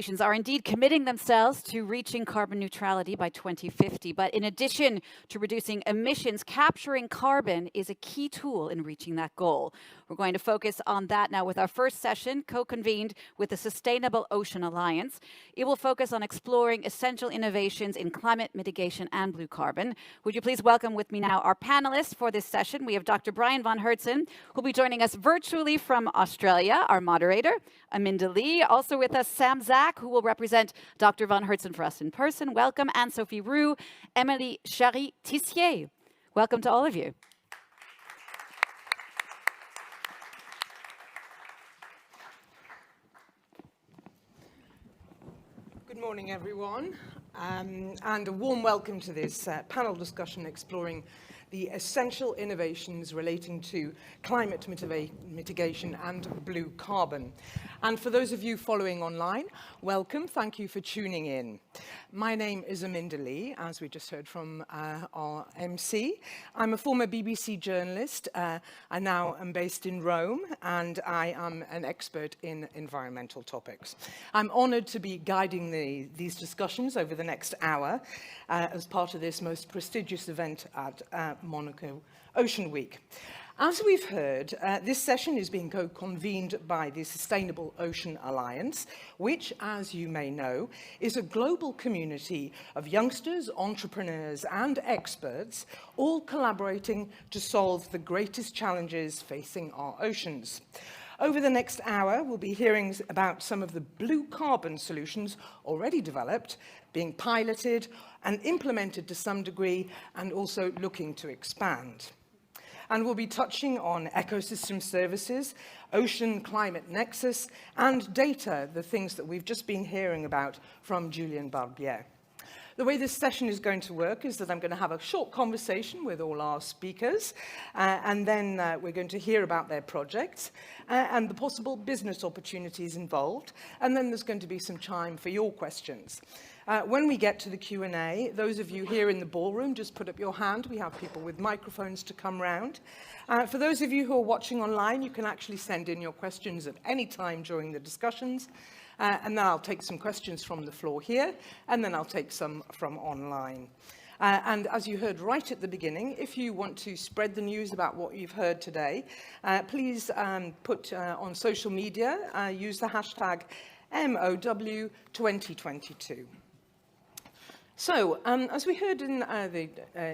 Nations are indeed committing themselves to reaching carbon neutrality by 2050. But in addition to reducing emissions, capturing carbon is a key tool in reaching that goal. We're going to focus on that now with our first session, co-convened with the Sustainable Ocean Alliance. It will focus on exploring essential innovations in climate mitigation and blue carbon. Would you please welcome with me now our panelists for this session. We have Dr. Brian von Hertzen, who'll be joining us virtually from Australia, our moderator, Aminda Lee. Also with us, Sam Zak, who will represent Dr. von Hertzen for us in person. Welcome. Anne-Sophie Roux, Emily Chary-Tissier. Welcome to all of you. Good morning, everyone, and a warm welcome to this panel discussion exploring the essential innovations relating to climate mitigation and blue carbon. And for those of you following online, welcome. Thank you for tuning in. My name is Aminda Lee, as we just heard from our MC. I'm a former BBC journalist. I now am based in Rome, and I am an expert in environmental topics. I'm honored to be guiding these discussions over the next hour as part of this most prestigious event at Monaco Ocean Week. As we've heard, this session is being co-convened by the Sustainable Ocean Alliance, which, as you may know, is a global community of youngsters, entrepreneurs, and experts, all collaborating to solve the greatest challenges facing our oceans. Over the next hour, we'll be hearing about some of the blue carbon solutions already developed, being piloted and implemented to some degree, and also looking to expand. And we'll be touching on ecosystem services, ocean climate nexus, and data, the things that we've just been hearing about from Julien Barbier. The way this session is going to work is that I'm going to have a short conversation with all our speakers, and then we're going to hear about their projects and the possible business opportunities involved, and then there's going to be some time for your questions. When we get to the Q&A, those of you here in the ballroom, just put up your hand. We have people with microphones to come round. For those of you who are watching online, you can actually send in your questions at any time during the discussions. And then I'll take some questions from the floor here, and then I'll take some from online. And as you heard right at the beginning, if you want to spread the news about what you've heard today, please put on social media, use the hashtag MOW2022. So, as we heard in the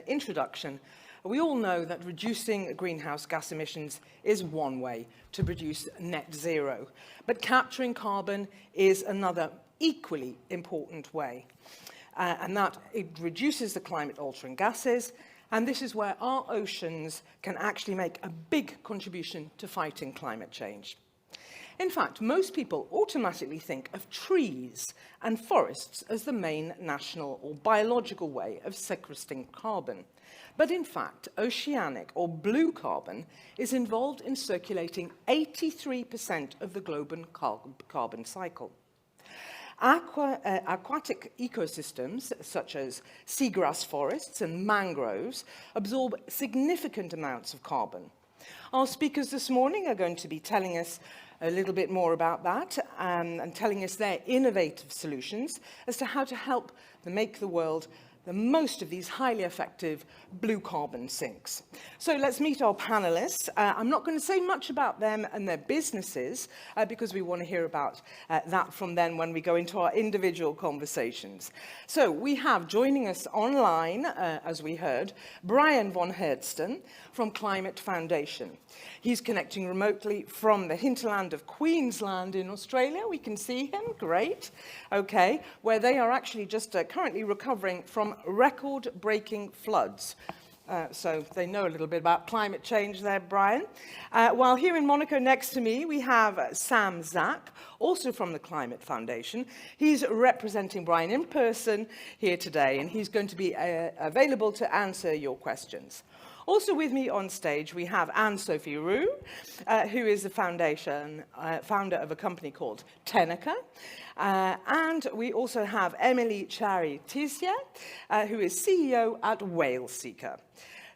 introduction, we all know that reducing greenhouse gas emissions is one way to produce net zero, but capturing carbon is another equally important way, and that it reduces the climate-altering gases, and this is where our oceans can actually make a big contribution to fighting climate change. In fact, most people automatically think of trees and forests as the main national or biological way of sequestrating carbon. But in fact, oceanic or blue carbon is involved in circulating 83% of the global carbon cycle. Aquatic ecosystems, such as seagrass forests and mangroves, absorb significant amounts of carbon. Our speakers this morning are going to be telling us a little bit more about that and telling us their innovative solutions as to how to help make the world the most of these highly effective blue carbon sinks. So let's meet our panelists. I'm not going to say much about them and their businesses because we want to hear about that from them when we go into our individual conversations. So we have joining us online, as we heard, Brian von Hertzen from Climate Foundation. He's connecting remotely from the hinterland of Queensland in Australia. We can see him, great. Okay, where they are actually just currently recovering from record-breaking floods. So they know a little bit about climate change there, Brian. While here in Monaco next to me, we have Sam Zak, also from the Climate Foundation. He's representing Brian in person here today, and he's going to be available to answer your questions. Also with me on stage, we have Anne-Sophie Roux, who is the founder of a company called Tenica. And we also have Emily Chary-Tissier, who is CEO at Whale Seeker.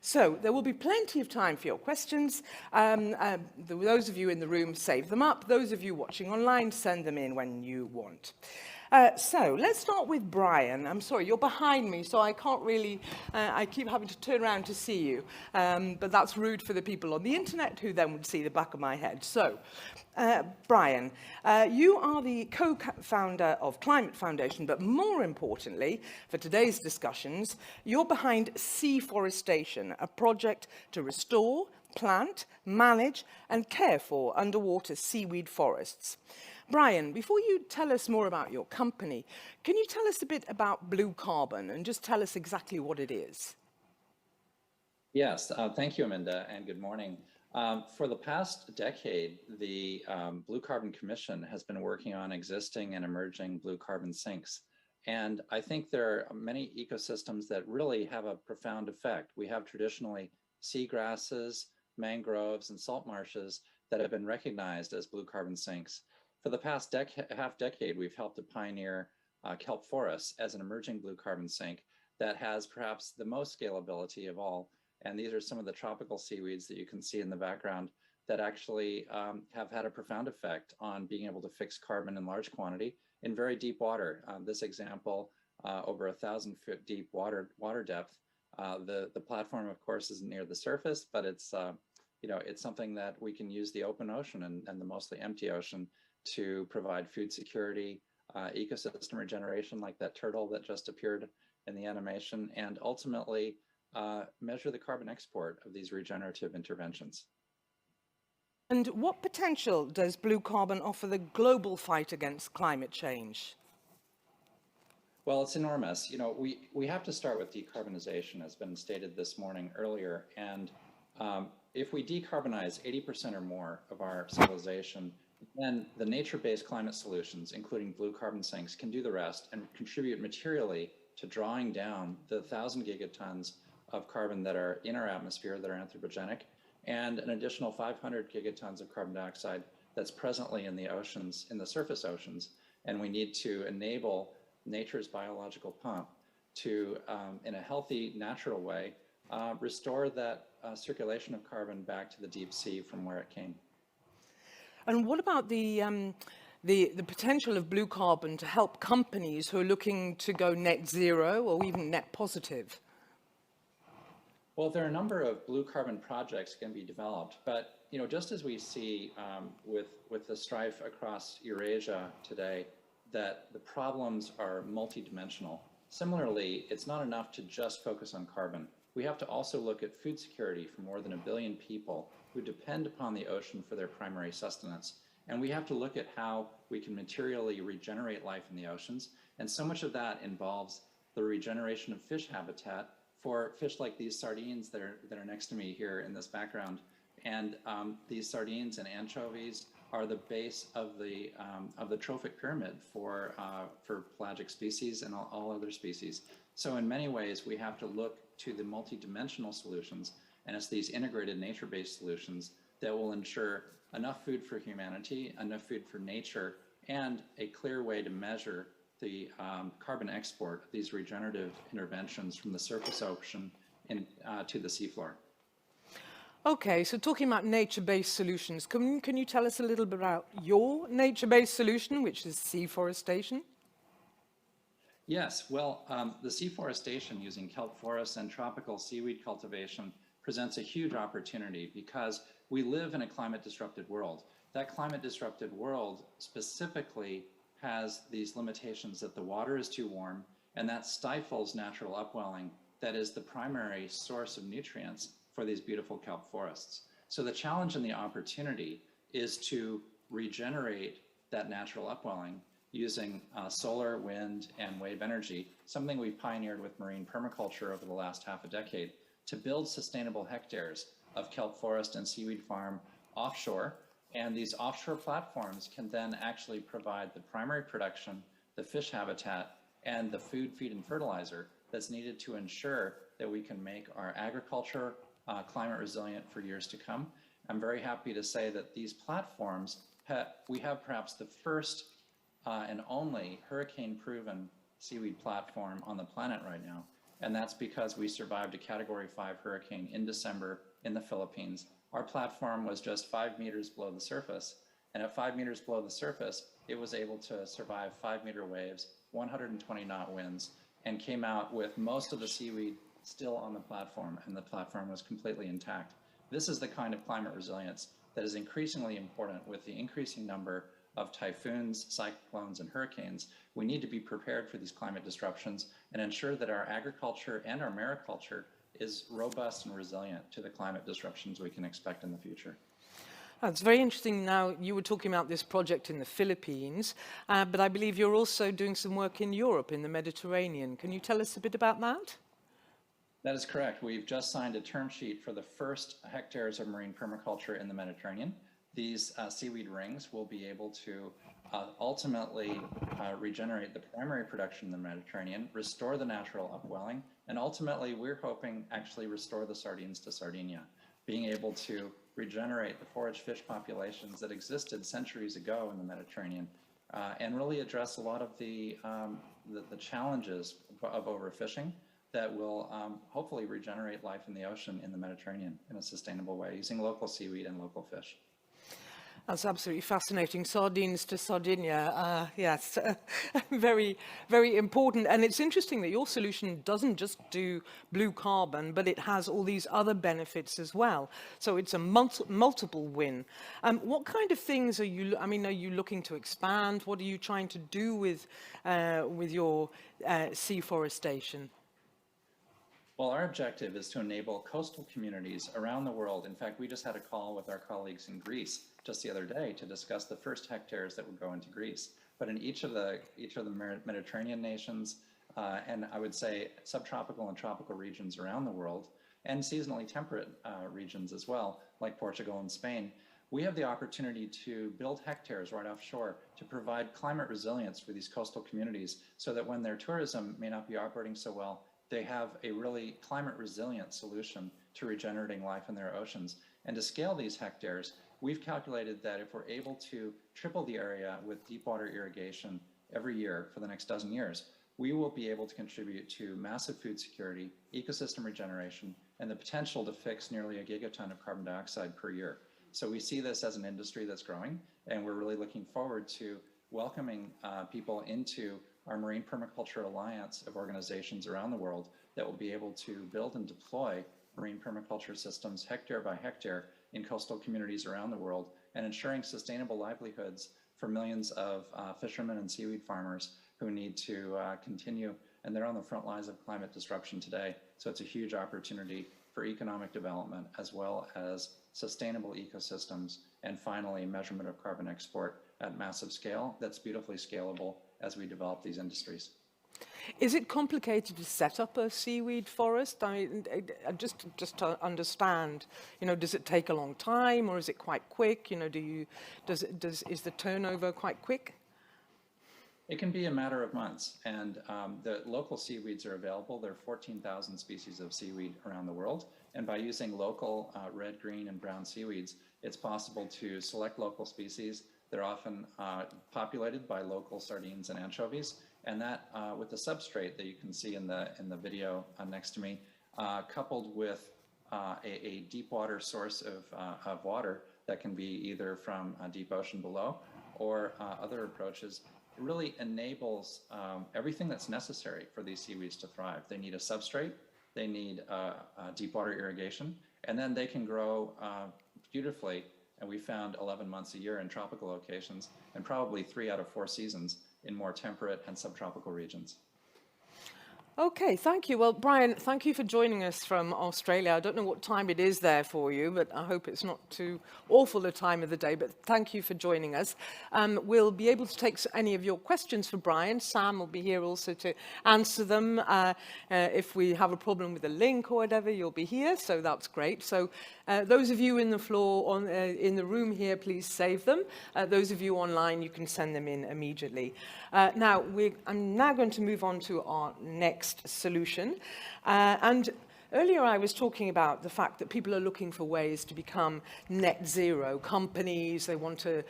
So there will be plenty of time for your questions. Those of you in the room, save them up. Those of you watching online, send them in when you want. So let's start with Brian. I'm sorry, you're behind me, so I can't really, I keep having to turn around to see you. But that's rude for the people on the internet who then would see the back of my head. So, Brian, you are the co-founder of Climate Foundation, but more importantly, for today's discussions, you're behind Seaforestation, a project to restore, plant, manage, and care for underwater seaweed forests. Brian, before you tell us more about your company, can you tell us a bit about blue carbon and just tell us exactly what it is? Yes, thank you, Amanda, and good morning. For the past decade, the Blue Carbon Commission has been working on existing and emerging blue carbon sinks. And I think there are many ecosystems that really have a profound effect. We have traditionally seagrasses, mangroves, and salt marshes that have been recognized as blue carbon sinks. For the past half decade, we've helped to pioneer kelp forests as an emerging blue carbon sink that has perhaps the most scalability of all. And these are some of the tropical seaweeds that you can see in the background that actually have had a profound effect on being able to fix carbon in large quantity in very deep water. This example, over 1,000-foot deep water depth. The platform, of course, isn't near the surface, but it's it's something that we can use the open ocean and the mostly empty ocean to provide food security, ecosystem regeneration, like that turtle that just appeared in the animation, and ultimately measure the carbon export of these regenerative interventions. And what potential does blue carbon offer the global fight against climate change? Well, it's enormous. We have to start with decarbonization, as been stated this morning earlier. And if we decarbonize 80% or more of our civilization, then the nature-based climate solutions, including blue carbon sinks, can do the rest and contribute materially to drawing down the 1,000 gigatons of carbon that are in our atmosphere that are anthropogenic, and an additional 500 gigatons of carbon dioxide that's presently in the oceans, in the surface oceans. And we need to enable nature's biological pump to, in a healthy, natural way, restore that circulation of carbon back to the deep sea from where it came. And what about the potential of blue carbon to help companies who are looking to go net zero or even net positive? Well, there are a number of blue carbon projects can be developed, but just as we see with the strife across Eurasia today, that the problems are multidimensional. Similarly, it's not enough to just focus on carbon. We have to also look at food security for more than 1 billion people who depend upon the ocean for their primary sustenance. And we have to look at how we can materially regenerate life in the oceans. And so much of that involves the regeneration of fish habitat for fish like these sardines that are next to me here in this background. And these sardines and anchovies are the base of the trophic pyramid for pelagic species and all other species. So in many ways, we have to look to the multidimensional solutions, and it's these integrated nature-based solutions that will ensure enough food for humanity, enough food for nature, and a clear way to measure the carbon export of these regenerative interventions from the surface ocean to the seafloor. Okay, so talking about nature-based solutions, can you tell us a little bit about your nature-based solution, which is seaforestation? Yes, well, the seaforestation using kelp forests and tropical seaweed cultivation presents a huge opportunity because we live in a climate-disrupted world. That climate-disrupted world specifically has these limitations that the water is too warm, and that stifles natural upwelling that is the primary source of nutrients for these beautiful kelp forests. So the challenge and the opportunity is to regenerate that natural upwelling using solar, wind, and wave energy, something we've pioneered with marine permaculture over the last half a decade, to build sustainable hectares of kelp forest and seaweed farm offshore. And these offshore platforms can then actually provide the primary production, the fish habitat, and the food, feed, and fertilizer that's needed to ensure that we can make our agriculture climate resilient for years to come. I'm very happy to say that these platforms, we have perhaps the first and only hurricane-proven seaweed platform on the planet right now. And that's because we survived a Category 5 hurricane in December in the Philippines. Our platform was just 5 meters below the surface. And at 5 meters below the surface, it was able to survive 5-meter waves, 120 knot winds, and came out with most of the seaweed still on the platform, and the platform was completely intact. This is the kind of climate resilience that is increasingly important with the increasing number of typhoons, cyclones, and hurricanes. We need to be prepared for these climate disruptions and ensure that our agriculture and our mariculture is robust and resilient to the climate disruptions we can expect in the future. That's very interesting. Now, you were talking about this project in the Philippines, but I believe you're also doing some work in Europe, in the Mediterranean. Can you tell us a bit about that? That is correct. We've just signed a term sheet for the first hectares of marine permaculture in the Mediterranean. These seaweed rings will be able to ultimately regenerate the primary production in the Mediterranean, restore the natural upwelling, and ultimately we're hoping actually restore the sardines to Sardinia, being able to regenerate the forage fish populations that existed centuries ago in the Mediterranean, and really address a lot of the challenges of overfishing that will hopefully regenerate life in the ocean in the Mediterranean in a sustainable way, using local seaweed and local fish. That's absolutely fascinating. Sardines to Sardinia, yes, very, very important. And it's interesting that your solution doesn't just do blue carbon, but it has all these other benefits as well. So it's a multiple win. What kind of things are you, are you looking to expand? What are you trying to do with your seaforestation? Well, our objective is to enable coastal communities around the world. In fact, we just had a call with our colleagues in Greece just the other day to discuss the first hectares that would go into Greece. But in each of the Mediterranean nations, and I would say subtropical and tropical regions around the world, and seasonally temperate regions as well, like Portugal and Spain, we have the opportunity to build hectares right offshore to provide climate resilience for these coastal communities so that when their tourism may not be operating so well, they have a really climate resilient solution to regenerating life in their oceans. And to scale these hectares, we've calculated that if we're able to triple the area with deep water irrigation every year for the next dozen years, we will be able to contribute to massive food security, ecosystem regeneration, and the potential to fix nearly a gigaton of carbon dioxide per year. So we see this as an industry that's growing, and we're really looking forward to welcoming people into our Marine Permaculture Alliance of organizations around the world that will be able to build and deploy marine permaculture systems hectare by hectare in coastal communities around the world, and ensuring sustainable livelihoods for millions of fishermen and seaweed farmers who need to continue, and they're on the front lines of climate disruption today. So it's a huge opportunity for economic development as well as sustainable ecosystems, and finally measurement of carbon export at massive scale that's beautifully scalable as we develop these industries. Is it complicated to set up a seaweed forest? I mean, just to understand, does it take a long time, or is it quite quick? Is the turnover quite quick? It can be a matter of months, and the local seaweeds are available. There are 14,000 species of seaweed around the world, and by using local red, green, and brown seaweeds, it's possible to select local species. They're often populated by local sardines and anchovies, and that with the substrate that you can see in the video next to me, coupled with a deep water source of water that can be either from a deep ocean below or other approaches, it really enables everything that's necessary for these seaweeds to thrive. They need a substrate, they need deep water irrigation, and then they can grow beautifully. And we found 11 months a year in tropical locations, and probably 3 out of 4 seasons in more temperate and subtropical regions. Okay, thank you. Well, Brian, thank you for joining us from Australia. I don't know what time it is there for you, but I hope it's not too awful a time of the day, but thank you for joining us. We'll be able to take any of your questions for Brian. Sam will be here also to answer them. If we have a problem with a link or whatever, you'll be here, so that's great. So those of you in the floor, in the room here, please save them. Those of you online, you can send them in immediately. I'm now going to move on to our next solution. And Earlier I was talking about the fact that people are looking for ways to become net zero. Companies, they want to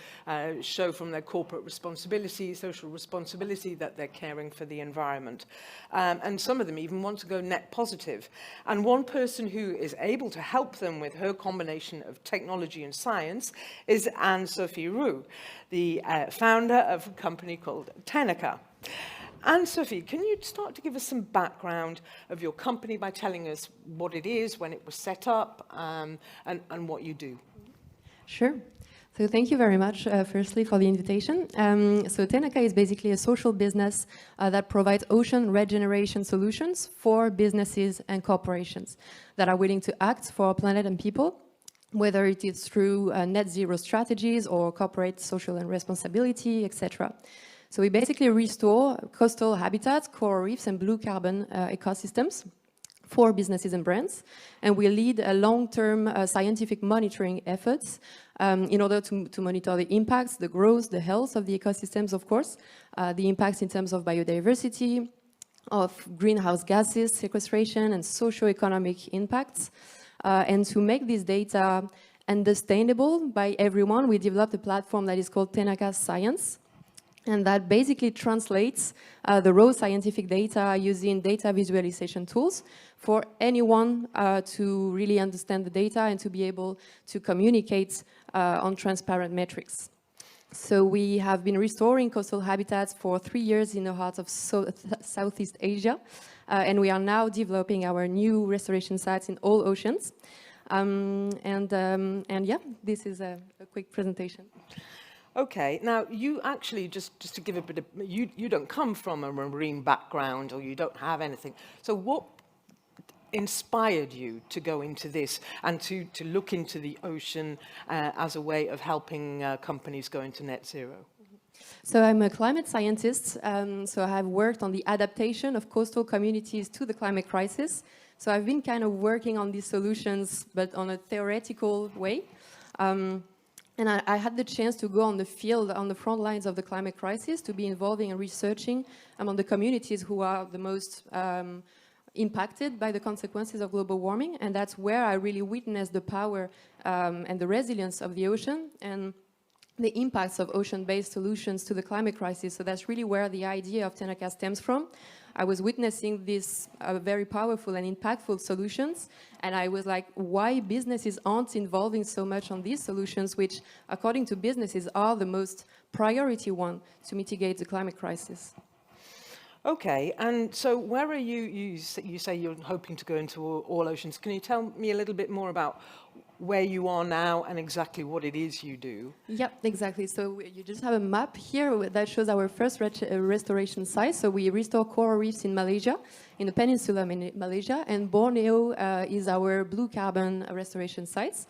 show from their corporate responsibility, social responsibility, that they're caring for the environment. And some of them even want to go net positive. And one person who is able to help them with her combination of technology and science is Anne-Sophie Roux, the founder of a company called Tenaca. Anne-Sophie, can you start to give us some background of your company by telling us what it is, when it was set up, and what you do? Sure. So thank you very much, firstly, for the invitation. So Tenaca is basically a social business that provides ocean regeneration solutions for businesses and corporations that are willing to act for our planet and people, whether it is through net zero strategies or corporate social and responsibility, etc. So we basically restore coastal habitats, coral reefs, and blue carbon ecosystems for businesses and brands. And we lead a long-term scientific monitoring efforts in order to monitor the impacts, the growth, the health of the ecosystems, of course, the impacts in terms of biodiversity, of greenhouse gases, sequestration, and socio-economic impacts. And to make this data understandable by everyone, we developed a platform that is called Tenaca Science. And that basically translates the raw scientific data using data visualization tools for anyone to really understand the data and to be able to communicate on transparent metrics. So we have been restoring coastal habitats for 3 years in the heart of Southeast Asia. And we are now developing our new restoration sites in all oceans. And yeah, this is a quick presentation. Okay, now you actually, just to give a bit of, you don't come from a marine background, or you don't have anything. So what inspired you to go into this and to look into the ocean as a way of helping companies go into net zero? So I'm a climate scientist, so I have worked on the adaptation of coastal communities to the climate crisis. So I've been kind of working on these solutions, but on a theoretical way. And I had the chance to go on the field, on the front lines of the climate crisis, to be involving and researching among the communities who are the most impacted by the consequences of global warming. And that's where I really witnessed the power and the resilience of the ocean and the impacts of ocean-based solutions to the climate crisis. So that's really where the idea of Tenaca stems from. I was witnessing these very powerful and impactful solutions, and I was like, why businesses aren't involving so much on these solutions, which, according to businesses, are the most priority one to mitigate the climate crisis. Okay, and so where are you, you say you're hoping to go into all oceans. Can you tell me a little bit more about where you are now and exactly what it is you do? Yep, exactly. So you just have a map here that shows our first restoration site. So we restore coral reefs in Malaysia, in the peninsula in Malaysia, and Borneo is our blue carbon restoration sites.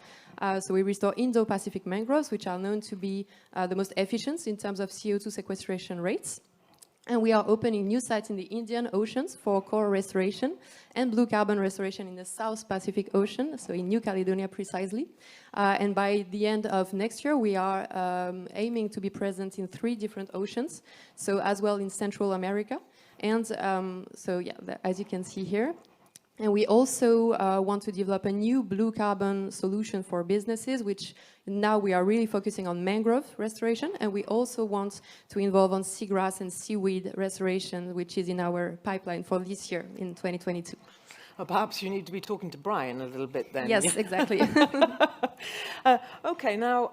So we restore Indo-Pacific mangroves, which are known to be the most efficient in terms of CO2 sequestration rates. And we are opening new sites in the Indian Oceans for coral restoration and blue carbon restoration in the South Pacific Ocean, so in New Caledonia precisely. And by the end of next year, we are aiming to be present in 3 different oceans, so as well in Central America. And so, yeah, as you can see here. And we also want to develop a new blue carbon solution for businesses, which now we are really focusing on mangrove restoration. And we also want to involve on seagrass and seaweed restoration, which is in our pipeline for this year in 2022. Well, perhaps you need to be talking to Brian a little bit then. Yes, exactly. Okay, now,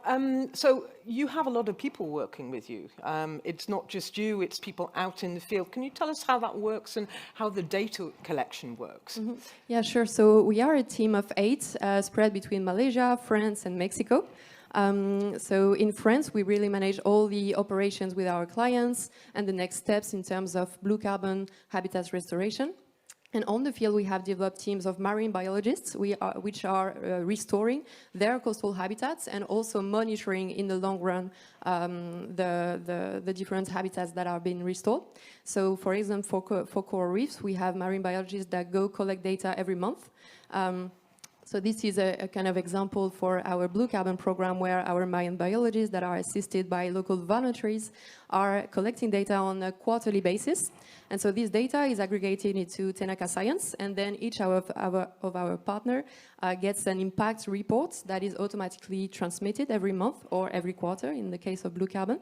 so you have a lot of people working with you. It's not just you, it's people out in the field. Can you tell us how that works and how the data collection works? Mm-hmm. Yeah, sure. So we are a team of 8 spread between Malaysia, France, and Mexico. So in France, we really manage all the operations with our clients and the next steps in terms of blue carbon habitat restoration. And on the field, we have developed teams of marine biologists which are restoring their coastal habitats and also monitoring in the long run the different habitats that are being restored. So, for example, for coral reefs, we have marine biologists that go collect data every month. So this is a kind of example for our blue carbon program, where our marine biologists that are assisted by local volunteers are collecting data on a quarterly basis. And so this data is aggregated into Tenaka Science, and then each of our partner gets an impact report that is automatically transmitted every month or every quarter in the case of blue carbon.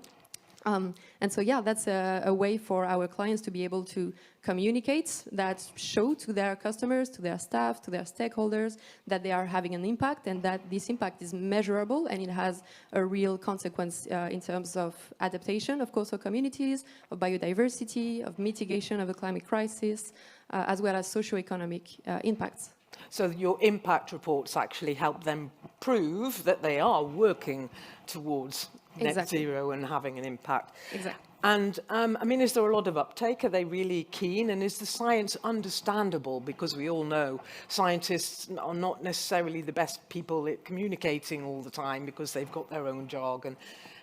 And so, yeah, that's a way for our clients to be able to communicate, that show to their customers, to their staff, to their stakeholders that they are having an impact, and that this impact is measurable and it has a real consequence in terms of adaptation, of course, of communities, of biodiversity, of mitigation of the climate crisis, as well as socio-economic impacts. So your impact reports actually help them prove that they are working towards net zero and having an impact. Exactly. And I mean, is there a lot of uptake? Are they really keen? And is the science understandable? Because we all know scientists are not necessarily the best people at communicating all the time because they've got their own jargon.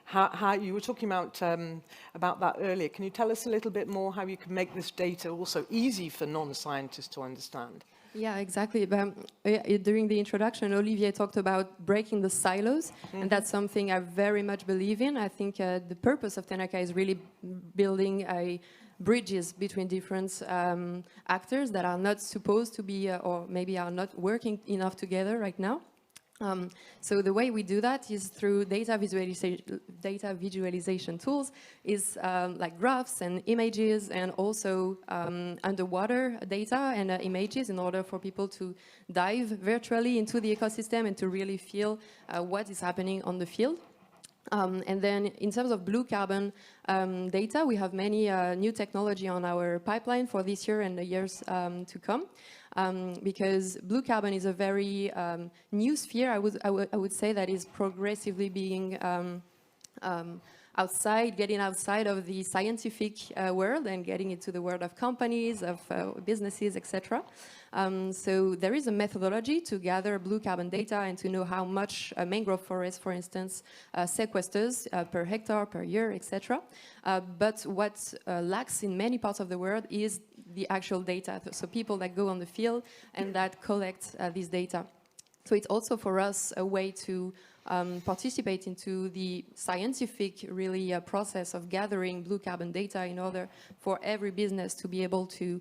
How you were talking about that earlier. Can you tell us a little bit more how you can make this data also easy for non-scientists to understand? Yeah, exactly. But, during the introduction, Olivier talked about breaking the silos, and that's something I very much believe in. I think the purpose of Tenaka is really building bridges between different actors that are not supposed to be, or maybe are not working enough together right now. So the way we do that is through data visualization tools, is like graphs and images, and also underwater data and images, in order for people to dive virtually into the ecosystem and to really feel what is happening on the field. And then in terms of blue carbon data, we have many new technology on our pipeline for this year and the years to come. Because blue carbon is a very new sphere, I would say, that is progressively being getting outside of the scientific world and getting into the world of companies, of businesses, etc. So there is a methodology to gather blue carbon data and to know how much a mangrove forest, for instance, sequesters per hectare, per year, etc. But what lacks in many parts of the world is the actual data, so people that go on the field and that collect this data. So it's also for us a way to participate into the scientific process of gathering blue carbon data, in order for every business to be able to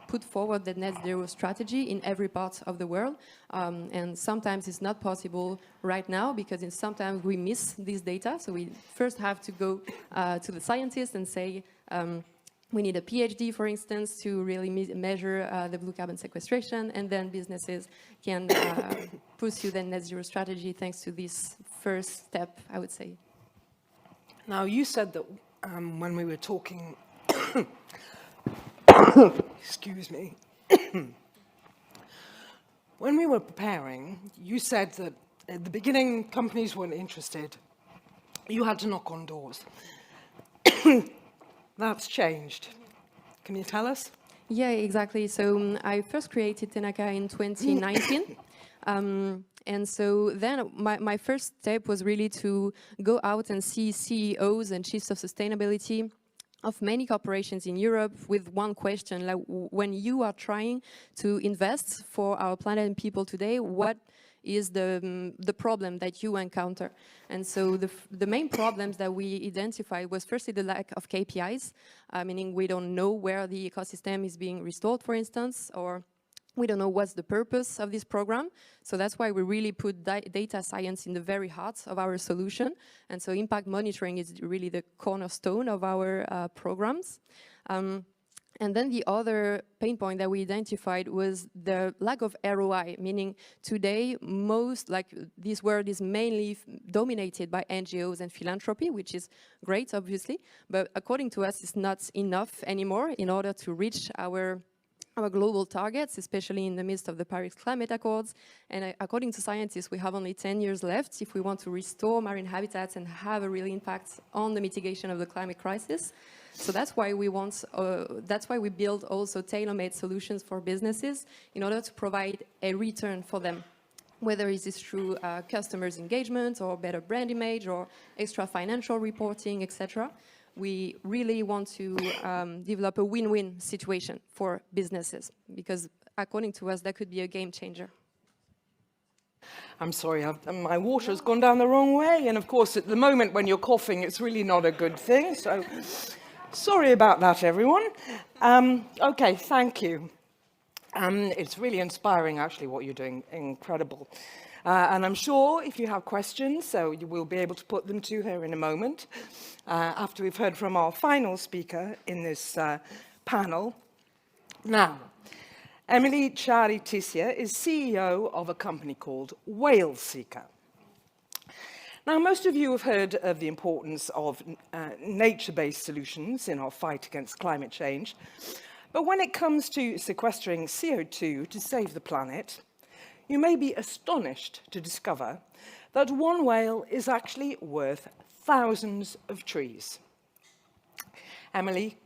put forward the net zero strategy in every part of the world. And sometimes it's not possible right now, because sometimes we miss this data. So we first have to go to the scientists and say, we need a PhD, for instance, to really measure the blue carbon sequestration, and then businesses can pursue the net zero strategy thanks to this first step, I would say. Now, you said that when we were talking, excuse me, when we were preparing, you said that at the beginning companies weren't interested. You had to knock on doors. That's changed. Can you tell us? Yeah, exactly. So I first created Tenaka in 2019. And so then my first step was really to go out and see CEOs and chiefs of sustainability of many corporations in Europe with one question, like, when you are trying to invest for our planet and people today, what is the problem that you encounter? And so the main problems that we identified was firstly the lack of KPIs, meaning we don't know where the ecosystem is being restored, for instance, or we don't know what's the purpose of this program. So that's why we really put data science in the very heart of our solution. And so impact monitoring is really the cornerstone of our programs. And then the other pain point that we identified was the lack of ROI, meaning today this world is mainly dominated by NGOs and philanthropy, which is great, obviously, but according to us, it's not enough anymore in order to reach our global targets, especially in the midst of the Paris Climate Accords. And according to scientists, we have only 10 years left if we want to restore marine habitats and have a real impact on the mitigation of the climate crisis. So that's why we build also tailor-made solutions for businesses in order to provide a return for them, whether it is through customers' engagement or better brand image or extra financial reporting, etc. We really want to develop a win-win situation for businesses, because according to us, that could be a game changer. I'm sorry, my water's gone down the wrong way. And of course, at the moment when you're coughing, it's really not a good thing. So sorry about that, everyone. Okay, thank you. It's really inspiring, actually, what you're doing. Incredible. And I'm sure if you have questions, so you will be able to put them to her in a moment, after we've heard from our final speaker in this panel. Now, Emily Chari-Tissier is CEO of a company called Whale Seeker. Now, most of you have heard of the importance of nature-based solutions in our fight against climate change. But when it comes to sequestering CO2 to save the planet, you may be astonished to discover that one whale is actually worth thousands of trees. Emily,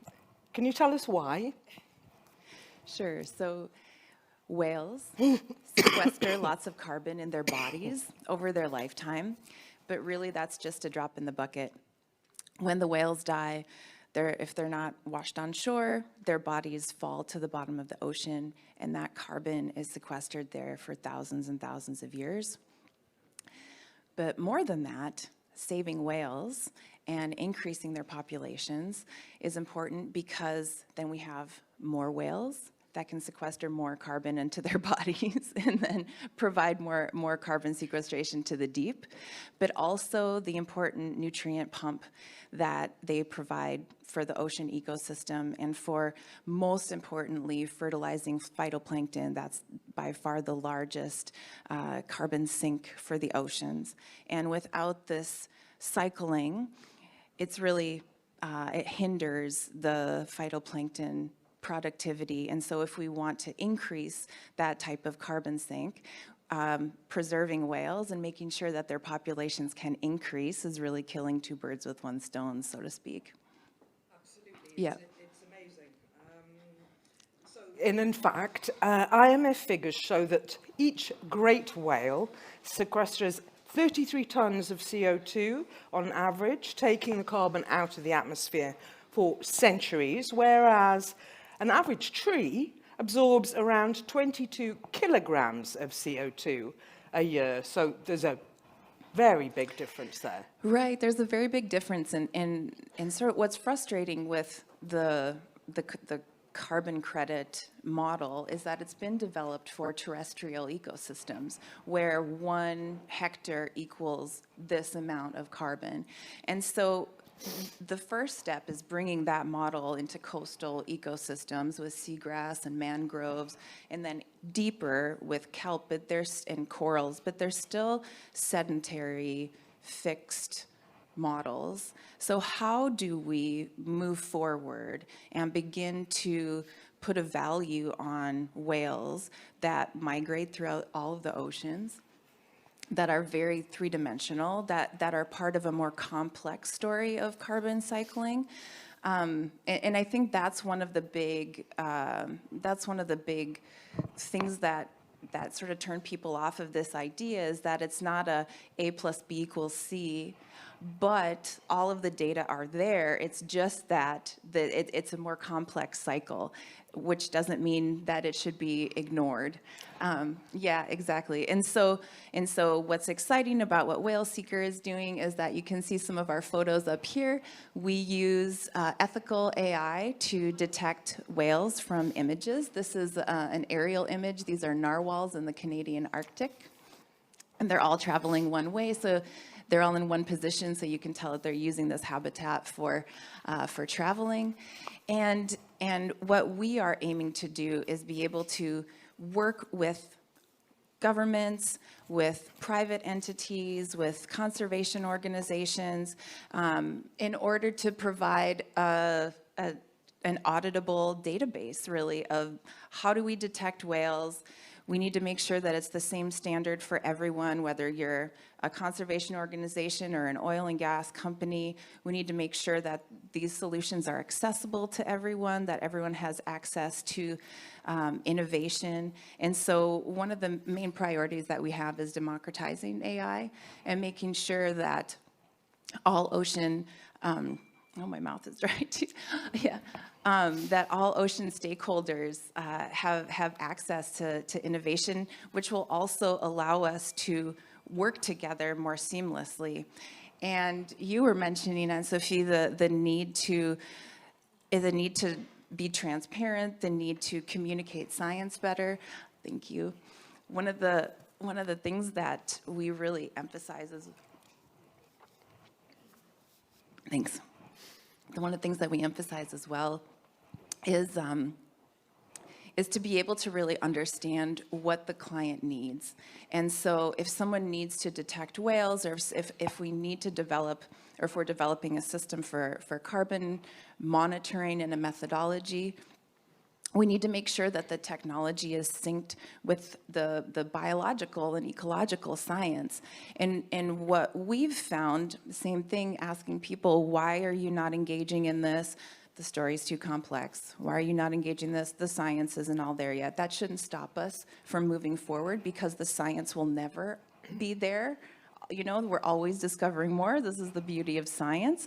can you tell us why? Sure. So whales sequester lots of carbon in their bodies over their lifetime, but really that's just a drop in the bucket. When the whales die, if they're not washed on shore, their bodies fall to the bottom of the ocean, and that carbon is sequestered there for thousands and thousands of years. But more than that, saving whales and increasing their populations is important because then we have more whales that can sequester more carbon into their bodies and then provide more carbon sequestration to the deep, but also the important nutrient pump that they provide for the ocean ecosystem and for, most importantly, fertilizing phytoplankton. That's by far the largest carbon sink for the oceans. And without this cycling, it's really, it hinders the phytoplankton productivity. And so if we want to increase that type of carbon sink, preserving whales and making sure that their populations can increase is really killing two birds with one stone, so to speak. Absolutely. Yeah. It's amazing. In fact, IMF figures show that each great whale sequesters 33 tons of CO2 on average, taking the carbon out of the atmosphere for centuries, whereas an average tree absorbs around 22 kilograms of CO2 a year. So there's a very big difference there. Right, there's a very big difference. And sort of what's frustrating with the carbon credit model is that it's been developed for terrestrial ecosystems where 1 hectare equals this amount of carbon. And so the first step is bringing that model into coastal ecosystems with seagrass and mangroves, and then deeper with kelp and corals, but they're still sedentary, fixed models. So how do we move forward and begin to put a value on whales that migrate throughout all of the oceans, that are very three-dimensional, that are part of a more complex story of carbon cycling? And I think that's one of the big things that sort of turn people off of this idea, is that it's not A plus B equals C, but all of the data are there. It's just that it's a more complex cycle, which doesn't mean that it should be ignored. Yeah, exactly. And so what's exciting about what Whale Seeker is doing is that you can see some of our photos up here. We use ethical AI to detect whales from images. This is an aerial image. These are narwhals in the Canadian Arctic. And they're all traveling one way, so they're all in one position, so you can tell that they're using this habitat for traveling. And what we are aiming to do is be able to work with governments, with private entities, with conservation organizations, in order to provide an auditable database, really, of how do we detect whales. We need to make sure that it's the same standard for everyone, whether you're a conservation organization or an oil and gas company. We need to make sure that these solutions are accessible to everyone, that everyone has access to innovation. And so one of the main priorities that we have is democratizing AI and making sure that all ocean oh, my mouth is dry too. Yeah, that all ocean stakeholders have access to innovation, which will also allow us to work together more seamlessly. And you were mentioning, Anne-Sophie, the need to be transparent, the need to communicate science better. Thank you. One of the things that we really emphasize is, thanks. One of the things that we emphasize as well is to be able to really understand what the client needs. And so if someone needs to detect whales, or if we need to develop, or if we're developing a system for carbon monitoring and a methodology, we need to make sure that the technology is synced with the biological and ecological science. And what we've found, same thing, asking people, why are you not engaging in this? The story's too complex. Why are you not engaging this? The science isn't all there yet. That shouldn't stop us from moving forward, because the science will never be there. You know, we're always discovering more. This is the beauty of science.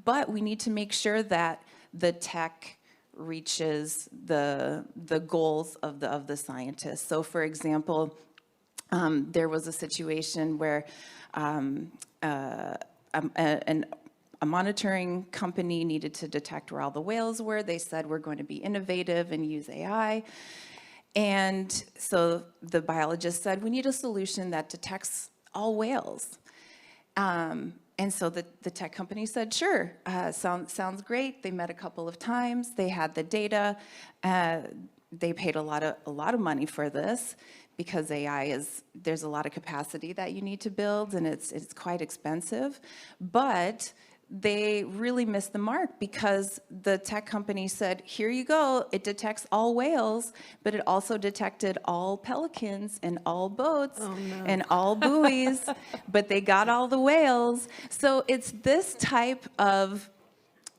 But we need to make sure that the tech reaches the goals of the scientists. So for example, there was a situation where a monitoring company needed to detect where all the whales were. They said, we're going to be innovative and use AI. And so the biologist said, we need a solution that detects all whales. And so the tech company said, sure, sounds great. They met a couple of times. They had the data. They paid a lot of money for this, because AI there's a lot of capacity that you need to build, and it's quite expensive. But they really missed the mark, because the tech company said, here you go, it detects all whales, but it also detected all pelicans and all boats and all buoys, but they got all the whales. So it's this type of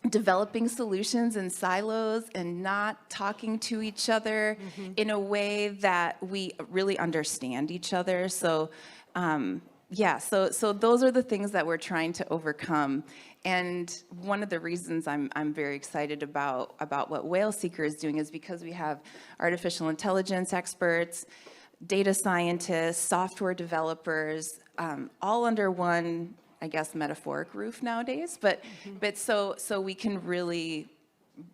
developing solutions in silos and not talking to each other in a way that we really understand each other. So yeah, so those are the things that we're trying to overcome. And one of the reasons I'm very excited about what Whale Seeker is doing is because we have artificial intelligence experts, data scientists, software developers, all under one, I guess, metaphoric roof nowadays. But so we can really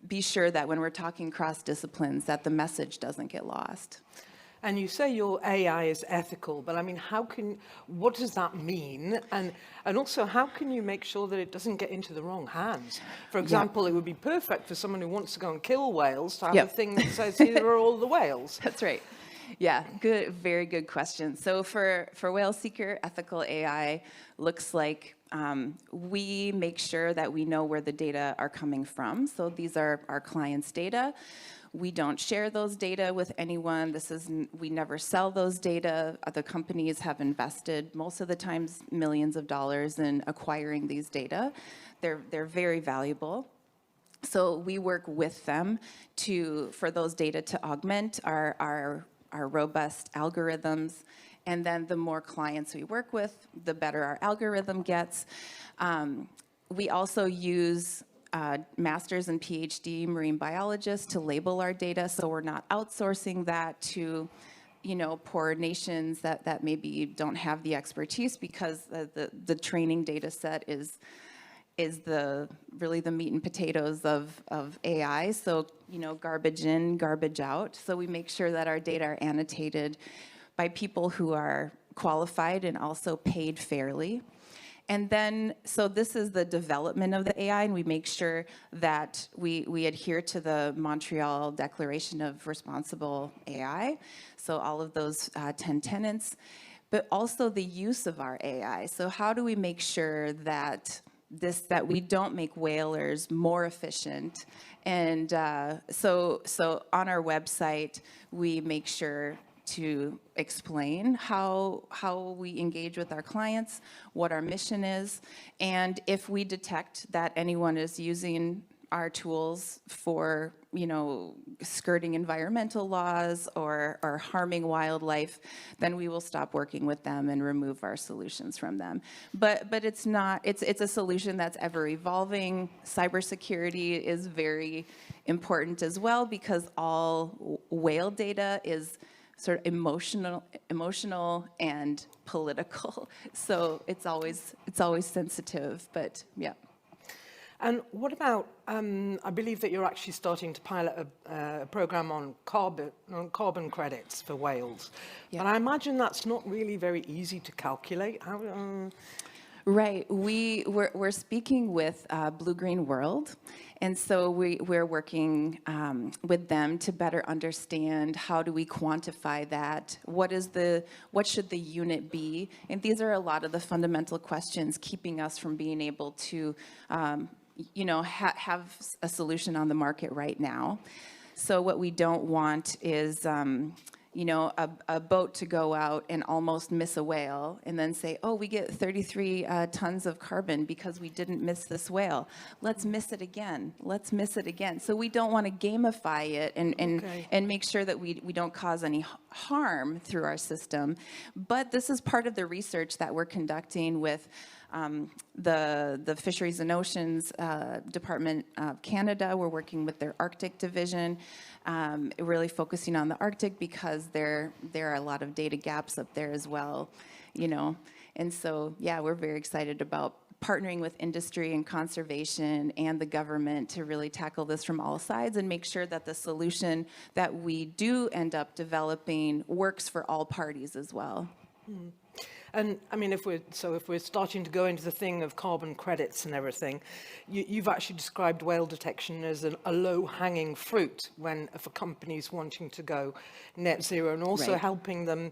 be sure that when we're talking cross disciplines, that the message doesn't get lost. And you say your AI is ethical, but I mean, what does that mean? And also, how can you make sure that it doesn't get into the wrong hands? For example, it would be perfect for someone who wants to go and kill whales to have a thing that says, here are all the whales. That's right. Yeah, good, very good question. So for Whale Seeker, ethical AI looks like we make sure that we know where the data are coming from. So these are our clients' data. We don't share those data with anyone. We never sell those data. The companies have invested, most of the times, millions of dollars in acquiring these data. They're very valuable. So we work with them for those data to augment our robust algorithms. And then the more clients we work with, the better our algorithm gets. We also use master's and PhD marine biologists to label our data, so we're not outsourcing that to, poor nations that maybe don't have the expertise, because the training data set is really the meat and potatoes of AI. So, garbage in, garbage out. So we make sure that our data are annotated by people who are qualified and also paid fairly. And then, so this is the development of the AI, and we make sure that we adhere to the Montreal Declaration of Responsible AI, so all of those 10 tenets, but also the use of our AI. So how do we make sure that we don't make whalers more efficient? And so on our website, we make sure to explain how we engage with our clients, what our mission is, and if we detect that anyone is using are tools for, skirting environmental laws or harming wildlife, then we will stop working with them and remove our solutions from them. But it's not, it's a solution that's ever evolving. Cybersecurity is very important as well, because all whale data is sort of emotional and political. So it's always sensitive, but yeah. And what about, I believe that you're actually starting to pilot a program on carbon credits for whales. Yeah. But I imagine that's not really very easy to calculate. Right. We're speaking with Blue Green World, and so we're working with them to better understand how do we quantify that. What should the unit be? And these are a lot of the fundamental questions keeping us from being able to, have a solution on the market right now. So what we don't want is, a boat to go out and almost miss a whale and then say, oh, we get 33 tons of carbon because we didn't miss this whale. Let's miss it again. Let's miss it again. So we don't want to gamify it and make sure that we don't cause any harm through our system. But this is part of the research that we're conducting with the Fisheries and Oceans Department of Canada. We're working with their Arctic division, really focusing on the Arctic because there are a lot of data gaps up there as well, And so, yeah, we're very excited about partnering with industry and conservation and the government to really tackle this from all sides and make sure that the solution that we do end up developing works for all parties as well. Mm. And I mean, if we're starting to go into the thing of carbon credits and everything, you've actually described whale detection as a low-hanging fruit for companies wanting to go net zero, and also helping them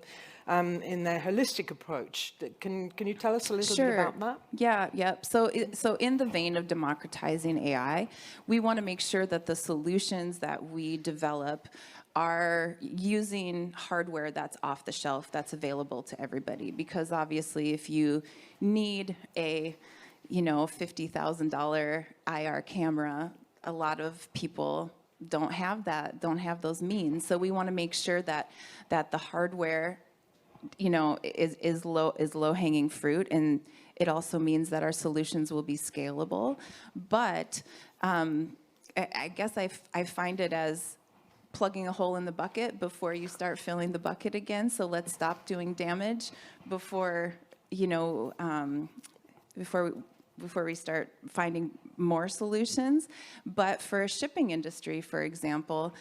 in their holistic approach. Can you tell us a little bit about that? Yeah. So in the vein of democratizing AI, we want to make sure that the solutions that we develop are using hardware that's off the shelf, that's available to everybody. Because obviously, if you need a, $50,000 IR camera, a lot of people don't have those means. So we want to make sure that the hardware, is low-hanging fruit, and it also means that our solutions will be scalable. But I guess I find it as plugging a hole in the bucket before you start filling the bucket again. So let's stop doing damage before we start finding more solutions. But for a shipping industry, for example,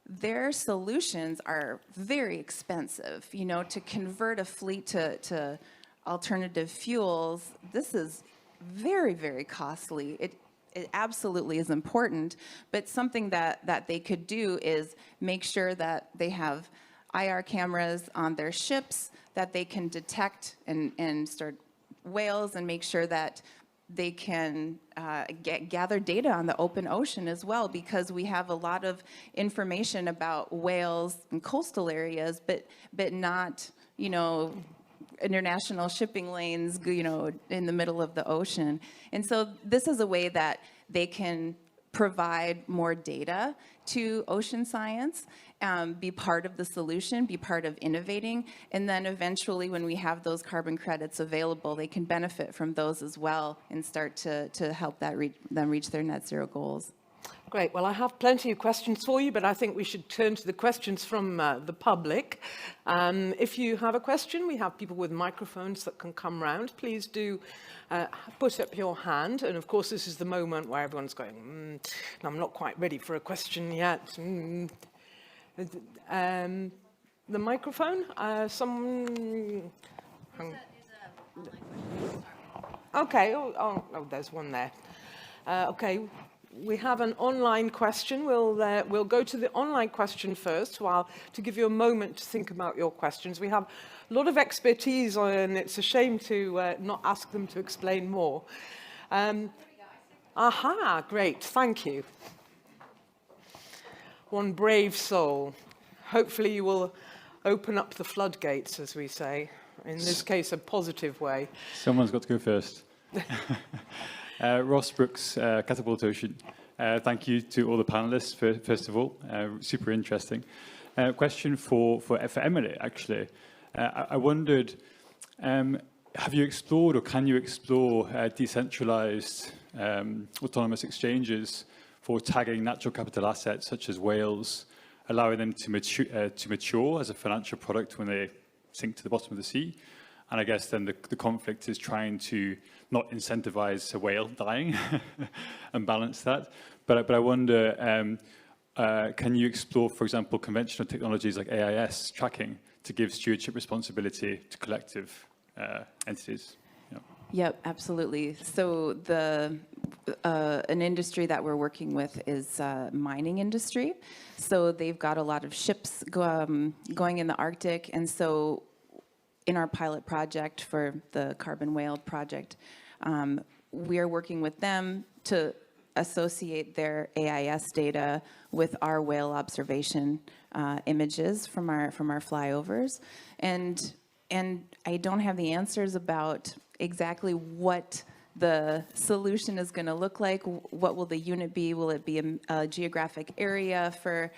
their solutions are very expensive. To convert a fleet to alternative fuels, this is very, very costly. It absolutely is important, but something that they could do is make sure that they have IR cameras on their ships, that they can detect and start whales, and make sure that they can gather data on the open ocean as well, because we have a lot of information about whales in coastal areas, but not, international shipping lanes, in the middle of the ocean. And so this is a way that they can provide more data to ocean science, be part of the solution, be part of innovating, and then eventually when we have those carbon credits available, they can benefit from those as well and start to help them reach their net zero goals. Great. Well, I have plenty of questions for you, but I think we should turn to the questions from the public. If you have a question, we have people with microphones that can come round. Please do put up your hand. And of course, this is the moment where everyone's going, I'm not quite ready for a question yet. The microphone? Someone... Okay. Oh, there's one there. Okay. We have an online question. We'll go to the online question first, to give you a moment to think about your questions. We have a lot of expertise, and it's a shame to not ask them to explain more. Great, thank you. One brave soul. Hopefully you will open up the floodgates, as we say. In this case, a positive way. Someone's got to go first. Ross Brooks, Catapult Ocean. Thank you to all the panelists, first of all. Super interesting. Question for Emily, actually. I wondered, have you explored or can you explore decentralized autonomous exchanges for tagging natural capital assets such as whales, allowing them to mature as a financial product when they sink to the bottom of the sea? And I guess then the conflict is trying to not incentivize a whale dying and balance that. But I wonder, can you explore, for example, conventional technologies like AIS tracking to give stewardship responsibility to collective entities? Yeah. Yep, absolutely. So an industry that we're working with is mining industry. So they've got a lot of ships going in the Arctic, and so in our pilot project for the Carbon Whale project, we are working with them to associate their AIS data with our whale observation images from our flyovers, and I don't have the answers about exactly what the solution is going to look like. What will the unit be? Will it be a geographic area for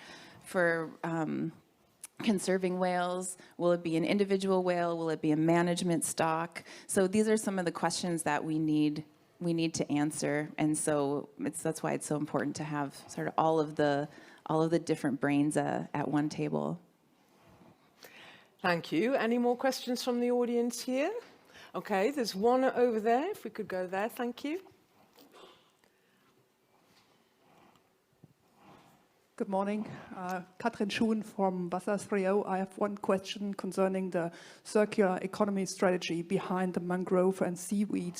conserving whales? Will it be an individual whale? Will it be a management stock? So these are some of the questions that we need to answer, and so that's why it's so important to have sort of all of the different brains at one table. Thank you. Any more questions from the audience here? Okay, there's one over there. If we could go there, thank you. Good morning. Katrin Schuhn from Wassersrio. I have one question concerning the circular economy strategy behind the mangrove and seaweed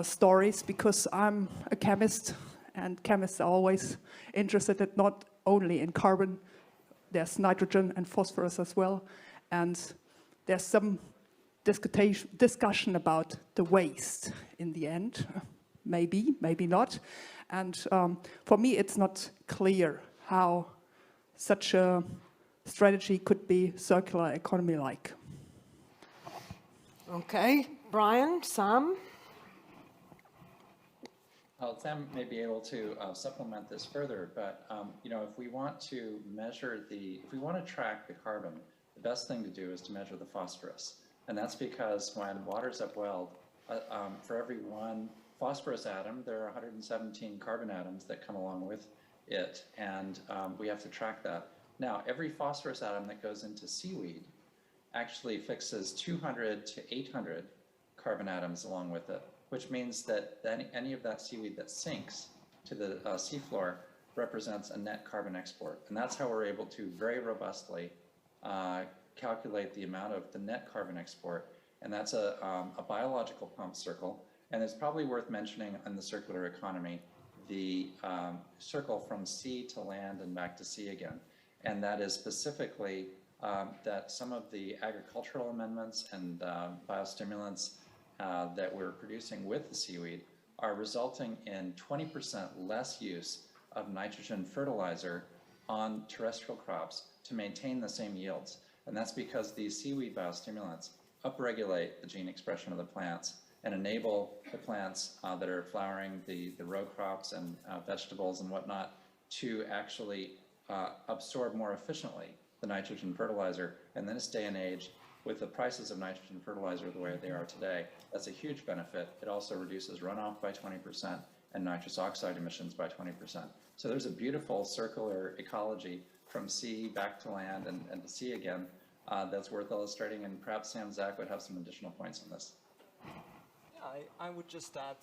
stories, because I'm a chemist, and chemists are always interested not only in carbon, there's nitrogen and phosphorus as well, and there's some discussion about the waste in the end, maybe not. And for me, it's not clear how such a strategy could be circular economy-like. Okay, Brian, Sam? Sam may be able to supplement this further, but if we want to if we want to track the carbon, the best thing to do is to measure the phosphorus. And that's because when water's upwelled, for every one phosphorus atom, there are 117 carbon atoms that come along with it, and we have to track that. Now, every phosphorus atom that goes into seaweed actually fixes 200 to 800 carbon atoms along with it, which means that any of that seaweed that sinks to the seafloor represents a net carbon export. And that's how we're able to very robustly calculate the amount of the net carbon export. And that's a biological pump circle. And it's probably worth mentioning in the circular economy, the circle from sea to land and back to sea again. And that is specifically that some of the agricultural amendments and biostimulants that we're producing with the seaweed are resulting in 20% less use of nitrogen fertilizer on terrestrial crops to maintain the same yields. And that's because these seaweed biostimulants upregulate the gene expression of the plants and enable the plants that are flowering the row crops and vegetables and whatnot to actually absorb more efficiently the nitrogen fertilizer. And in this day and age, with the prices of nitrogen fertilizer the way they are today, that's a huge benefit. It also reduces runoff by 20% and nitrous oxide emissions by 20%. So there's a beautiful circular ecology from sea back to land and to sea again that's worth illustrating, and perhaps Sam Zach would have some additional points on this. Yeah, I would just add,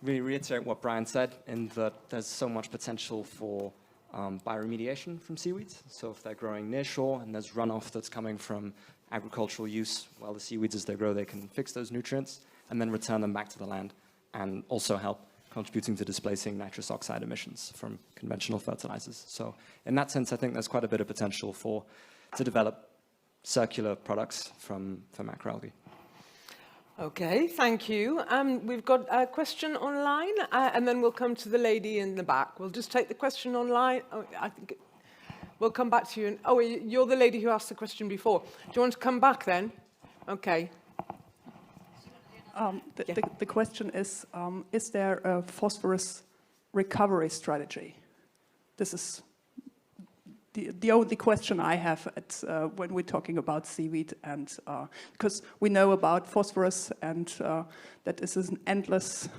really reiterate what Brian said, in that there's so much potential for bioremediation from seaweeds. So if they're growing near shore and there's runoff that's coming from agricultural use, while the seaweeds, as they grow, they can fix those nutrients and then return them back to the land, and also help contributing to displacing nitrous oxide emissions from conventional fertilizers. So in that sense, I think there's quite a bit of potential to develop circular products from macroalgae. Okay, thank you. We've got a question online, and then we'll come to the lady in the back. We'll just take the question online. Oh, I think we'll come back to you. Oh, you're the lady who asked the question before. Do you want to come back then? Okay. The question is there a phosphorus recovery strategy? This is the only question I have when we're talking about seaweed, and because we know about phosphorus and that this is an endless,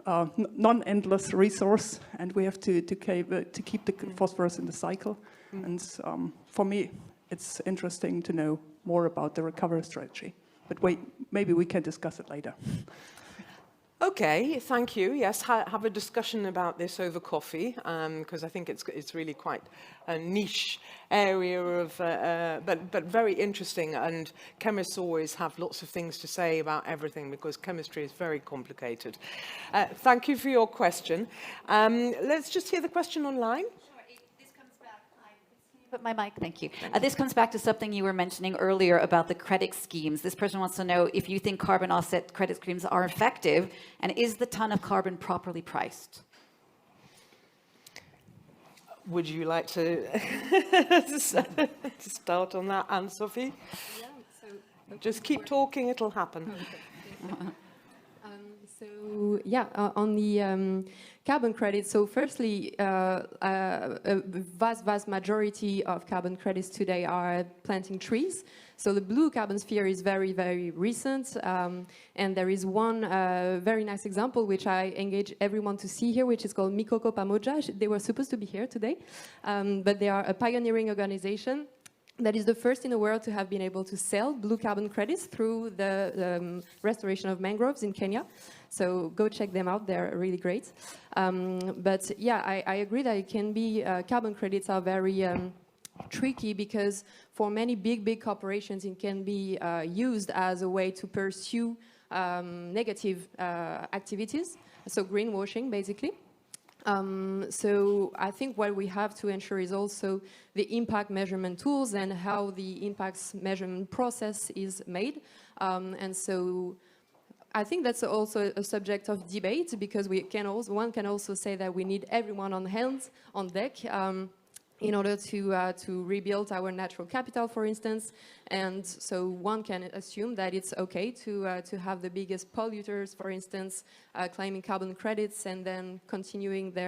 non-endless resource, and we have to keep the phosphorus in the cycle. And for me, it's interesting to know more about the recovery strategy. But wait, maybe we can discuss it later. Okay, thank you. Yes, have a discussion about this over coffee, because I think it's really quite a niche area of, but very interesting. And chemists always have lots of things to say about everything because chemistry is very complicated. Thank you for your question. Let's just hear the question online. Put my mic, thank you. This comes back to something you were mentioning earlier about the credit schemes. This person wants to know if you think carbon offset credit schemes are effective, and is the ton of carbon properly priced? Would you like to start on that, Anne-Sophie? Yeah, so Just keep talking, it'll happen. So yeah, on the carbon credits. So firstly, a vast majority of carbon credits today are planting trees. So the blue carbon sphere is very, very recent. And there is one very nice example which I engage everyone to see here, which is called Mikoko Pamoja. They were supposed to be here today, but they are a pioneering organization that is the first in the world to have been able to sell blue carbon credits through the restoration of mangroves in Kenya. So go check them out, they're really great. But yeah, I agree that it can be, carbon credits are very tricky because for many big corporations it can be used as a way to pursue negative activities, so greenwashing basically. So I think what we have to ensure is also the impact measurement tools and how the impacts measurement process is made. And so I think that's also a subject of debate because one can also say that we need everyone on deck in order to rebuild our natural capital, for instance. And so one can assume that it's okay to have the biggest polluters, for instance, claiming carbon credits and then continuing their